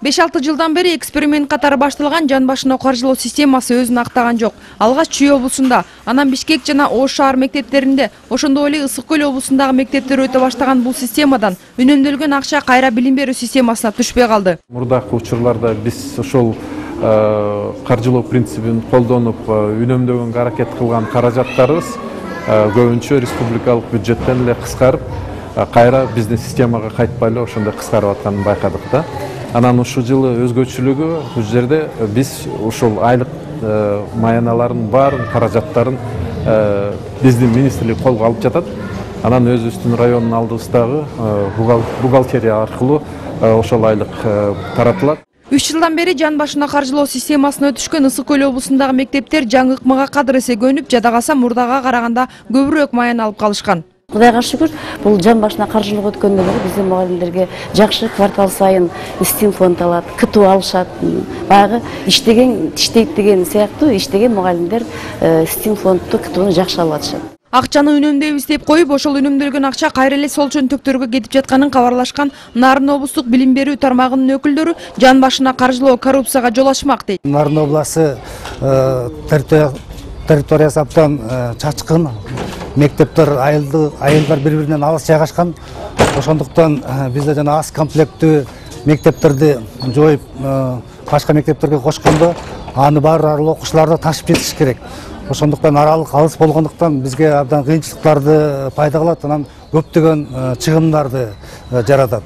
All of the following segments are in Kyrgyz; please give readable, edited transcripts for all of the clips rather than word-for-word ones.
5-6 жылдан бери эксперимент катары башталган жан башына каржылоо системасы өзүн актаган жок. Алгач Чүй облусунда, анан Бишкек жана Ош шаар мектептеринде, ошондой эле Ысык көл облусундагы мектептер өтө баштаган бул системадан үнөмдөлгөн акча кайра билим берүү системасына түшпөй калды. Мурдакы учурларда биз ошол каржылоо принцибин колдонуп үнөмдөгөнгө аракет кылган каражаттарыбыз көбүнчө республикалык бюджеттен эле кыскарып, кайра биздин системага кайтпай эле ошондой кыскарып атканын байкадык да. Анан ушул жылы өзгөчөлүгү бул жерде биз ушул айлык маяналарын баарын каражаттарын биздин министрлик колго алып жатат. Анан өзүбүздүн райондун алдыбыздагы бухгалтерия аркылуу ошол айлык таратылат. 3 жылдан бери жан башына каржылоо системасына өтүшкөн Ысык көл облусундагы мектептер жаңы ыкмага кадыр эсе көнүп, жада калса мурдага караганда көбүрөөк маяна алып калышкан. Кудайга шүгүр, бул жан башына каржылык өткөндөн бери биздин мугалимдерге жакшы квартал сайын стим фонд алат, КТУ алышат. Баягы иштейт деген сыяктуу иштеген мугалимдер стим фондду КТУну жакшы алып атышат. Акчаны үнөмдөйбүз деп коюп, ошол үнөмдөлгөн акча кайра эле сол чөнтөктөргө кетип жатканын кабарлашкан Нарын облустук билим берүү тармагынын өкүлдөрү жан башына каржылоо коррупцияга жол ачмак дейт. Нарын областы территориясы абдан чачкын, мектептер айылдар бири-биринен алыс жайгашкан. Ошондуктан бизде жана аз комплекттүү мектептерди жоюп, башка мектептерге кошкондо аны баары окуучуларды ташып жетиш керек. Ошондуктан аралык алыс болгондуктан бизге абдан кыйынчылыктарды пайда кылат, анан көптөгөн чыгымдарды жаратат.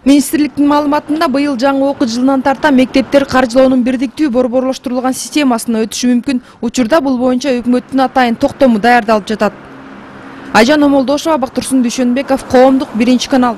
Министрликтин маалыматында быйыл жаңы окуу жылынан тарта мектептер каржылоонун бирдиктүү борборлоштурулган системасына өтүшү мүмкүн. Учурда бул боюнча өкмөттүн атайын токтому даярдалып жатат. Айжан Омолдошова, Бактурсун Дүйшөнбеков, Коомдук, 1 канал.